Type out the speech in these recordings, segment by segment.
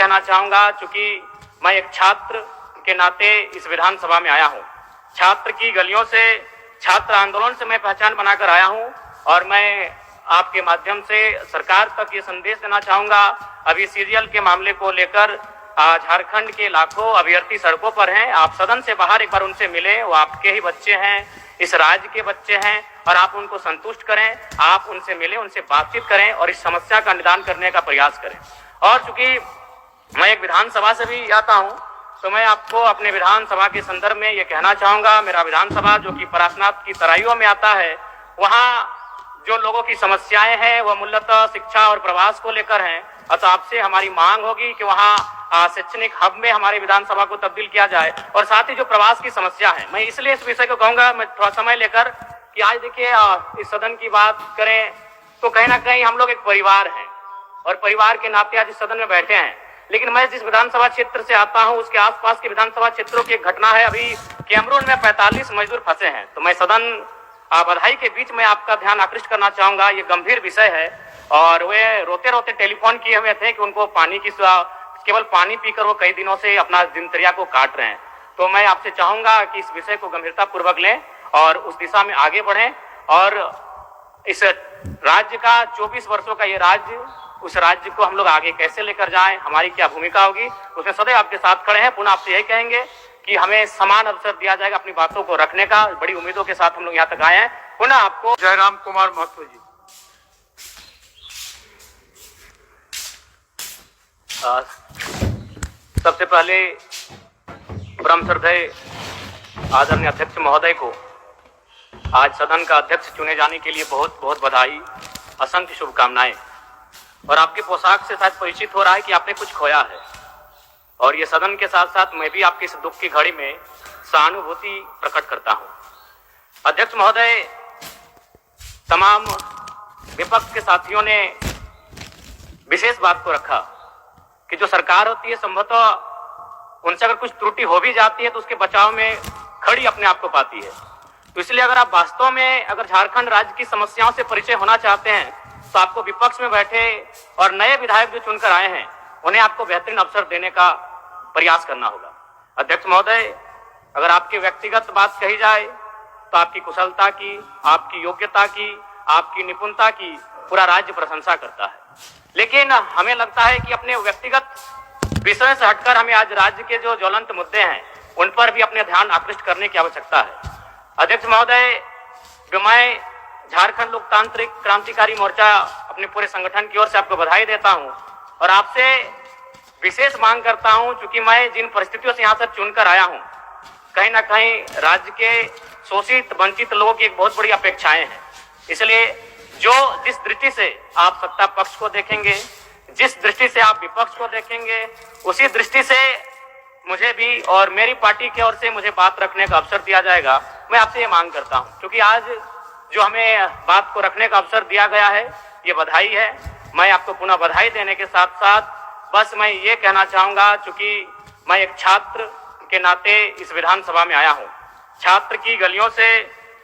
कहना चाहूंगा, चूंकि मैं एक छात्र के नाते इस विधानसभा में आया हूं। छात्र की गलियों से, छात्र आंदोलन से मैं पहचान बनाकर आया हूं और मैं आपके माध्यम से सरकार तक ये संदेश देना चाहूंगा। अभी सीरियल के मामले को लेकर झारखंड के लाखों अभ्यर्थी सड़कों पर हैं। आप सदन से बाहर एक बार उनसे मिलें, वो आपके ही बच्चे हैं, इस राज्य के बच्चे हैं और आप उनको संतुष्ट करें। आप उनसे मिलें, उनसे बातचीत करें और इस समस्या का निदान करने का प्रयास करें। और चूंकि मैं एक विधानसभा से भी आता हूं, तो मैं आपको अपने विधानसभा के संदर्भ में ये कहना चाहूंगा, मेरा विधानसभा जो कि परासनाथ की तराइयों में आता है, वहां जो लोगों की समस्याएं हैं वह मूलतः शिक्षा और प्रवास को लेकर हैं। अतः आपसे हमारी मांग होगी कि वहां शैक्षणिक हब में हमारे विधानसभा को तब्दील किया जाए। और साथ ही जो प्रवास की समस्या है, मैं इसलिए इस विषय को कहूंगा, मैं थोड़ा समय लेकर, कि आज देखिए इस सदन की बात करें तो कहीं ना कहीं हम लोग एक परिवार हैं और परिवार के नाते आज इस सदन में बैठे हैं। लेकिन मैं जिस विधानसभा क्षेत्र से आता हूं उसके आसपास के विधानसभा क्षेत्रों की एक घटना है। अभी कैमरून में 45 मजदूर फंसे हैं। तो मैं सदन बधाई के बीच में आपका ध्यान आकृष्ट करना चाहूंगा, ये गंभीर विषय है। और वे रोते रोते टेलीफोन किए हुए थे कि उनको पानी की, केवल पानी पीकर वो कई दिनों से अपना दिनचर्या को काट रहे हैं। तो मैं आपसे चाहूंगा कि इस विषय को गंभीरता पूर्वक लें और उस दिशा में आगे बढ़ें। और इस राज्य का 24 वर्षों का ये राज्य, उस राज्य को हम लोग आगे कैसे लेकर जाएं, हमारी क्या भूमिका होगी, उसमें सदैव आपके साथ खड़े हैं। पुनः आपसे यही कहेंगे कि हमें समान अवसर दिया जाएगा अपनी बातों को रखने का। बड़ी उम्मीदों के साथ हम लोग यहाँ तक आए हैं। पुनः आपको जयराम कुमार महतो जी। सबसे पहले परम श्रद्धेय आदरणीय अध्यक्ष महोदय को आज सदन का अध्यक्ष चुने जाने के लिए बहुत बहुत बधाई, असंख्य शुभकामनाएं। और आपके पोशाक से शायद परिचित हो रहा है कि आपने कुछ खोया है। और ये सदन के साथ साथ मैं भी आपकी इस दुख की घड़ी में सहानुभूति प्रकट करता हूं। अध्यक्ष महोदय, तमाम विपक्ष के साथियों ने विशेष बात को रखा कि जो सरकार होती है संभवतः उनसे अगर कुछ त्रुटि हो भी जाती है तो उसके बचाव में खड़ी अपने आप को पाती है। तो इसलिए अगर आप वास्तव में अगर झारखंड राज्य की समस्याओं से परिचय होना चाहते हैं तो आपको विपक्ष में बैठे और नए विधायक जो चुनकर आए हैं उन्हें आपको बेहतरीन अवसर देने का प्रयास करना होगा। अध्यक्ष महोदय, अगर आपकी व्यक्तिगत बात कही जाए तो आपकी कुशलता की, आपकी योग्यता की, आपकी निपुणता की पूरा राज्य प्रशंसा करता है। लेकिन हमें लगता है कि अपने व्यक्तिगत विषय से हटकर हमें आज राज्य के जो ज्वलंत मुद्दे हैं उन पर भी अपने ध्यान आकृष्ट करने की आवश्यकता है। अध्यक्ष महोदय, मैं झारखंड लोकतांत्रिक क्रांतिकारी मोर्चा अपने पूरे संगठन की ओर से आपको बधाई देता हूं और आपसे विशेष मांग करता हूं, चूंकि मैं जिन परिस्थितियों से यहां से चुनकर आया हूं, कहीं ना कहीं राज्य के शोषित वंचित लोगों की एक बहुत बड़ी अपेक्षाएं हैं। इसलिए जिस दृष्टि से आप सत्ता पक्ष को देखेंगे, जिस दृष्टि से आप विपक्ष को देखेंगे, उसी दृष्टि से मुझे भी और मेरी पार्टी की ओर से मुझे बात रखने का अवसर दिया जाएगा। मैं आपसे ये मांग करता हूं, क्योंकि आज जो हमें बात को रखने का अवसर दिया गया है ये बधाई है। मैं आपको पुनः बधाई देने के साथ साथ बस मैं ये कहना चाहूंगा, चूंकि मैं एक छात्र के नाते इस विधानसभा में आया हूं। छात्र की गलियों से,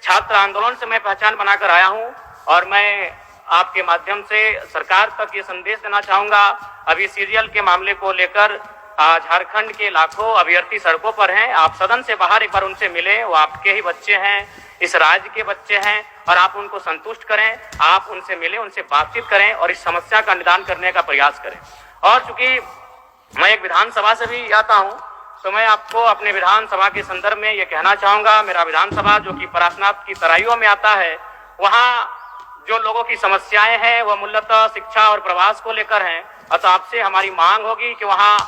छात्र आंदोलन से मैं पहचान बनाकर आया हूं और मैं आपके माध्यम से सरकार तक ये संदेश देना चाहूंगा। अभी सीरियल के मामले को लेकर झारखंड के लाखों अभ्यर्थी सड़कों पर हैं। आप सदन से बाहर एक बार उनसे मिलें, वो आपके ही बच्चे हैं, इस राज्य के बच्चे हैं और आप उनको संतुष्ट करें। आप उनसे मिलें, उनसे बातचीत करें और इस समस्या का निदान करने का प्रयास करें। और चूंकि मैं एक विधानसभा से भी आता हूं, तो मैं आपको अपने विधानसभा के संदर्भ में ये कहना चाहूंगा, मेरा विधानसभा जो कि परासनाथ की तराइयों में आता है, वहां जो लोगों की समस्याएं हैं वह मूलतः शिक्षा और प्रवास को लेकर हैं। अतः आपसे हमारी मांग होगी कि वहां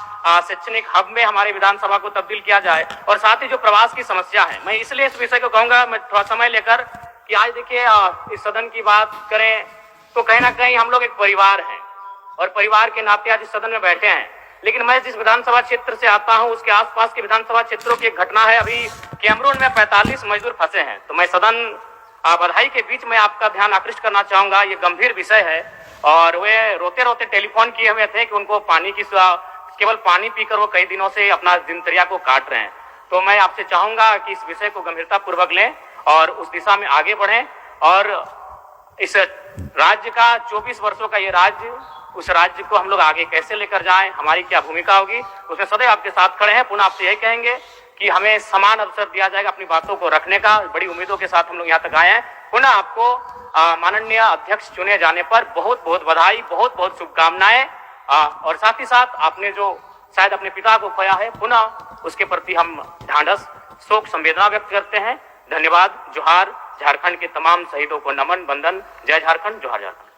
शैक्षणिक हब में हमारे विधानसभा को तब्दील किया जाए। और साथ ही जो प्रवास की समस्या है, मैं इसलिए इस विषय को कहूंगा, मैं थोड़ा समय लेकर, कि आज देखिए इस सदन की बात करें तो कहीं ना कहीं हम लोग एक परिवार हैं और परिवार के नाते आज इस सदन में बैठे हैं। लेकिन मैं जिस विधानसभा क्षेत्र से आता हूं उसके आसपास के विधानसभा क्षेत्रों की एक घटना है। अभी कैमरून में 45 मजदूर फंसे हैं। तो मैं सदन बधाई के बीच में आपका ध्यान आकृष्ट करना चाहूंगा, ये गंभीर विषय है। और वे रोते रोते टेलीफोन किए हुए थे कि उनको पानी की, केवल पानी पीकर वो कई दिनों से अपना दिनचर्या को काट रहे हैं। तो मैं आपसे चाहूंगा कि इस विषय को गंभीरता पूर्वक लें और उस दिशा में आगे बढ़ें। और इस राज्य का 24 वर्षों का ये राज्य, उस राज्य को हम लोग आगे कैसे लेकर जाएं, हमारी क्या भूमिका होगी, उसमें सदैव आपके साथ खड़े हैं। पुनः आपसे यही कहेंगे कि हमें समान अवसर दिया जाएगा अपनी बातों को रखने का। बड़ी उम्मीदों के साथ हम लोग यहाँ तक आए हैं। पुनः आपको माननीय अध्यक्ष चुने जाने पर बहुत बहुत बधाई, बहुत बहुत शुभकामनाएं। और साथ ही साथ आपने जो शायद अपने पिता को खोया है, पुनः उसके प्रति हम ढांढस, शोक, संवेदना व्यक्त करते हैं। धन्यवाद। जोहार। झारखंड के तमाम शहीदों को नमन, वंदन। जय झारखंड, जोहार झारखंड।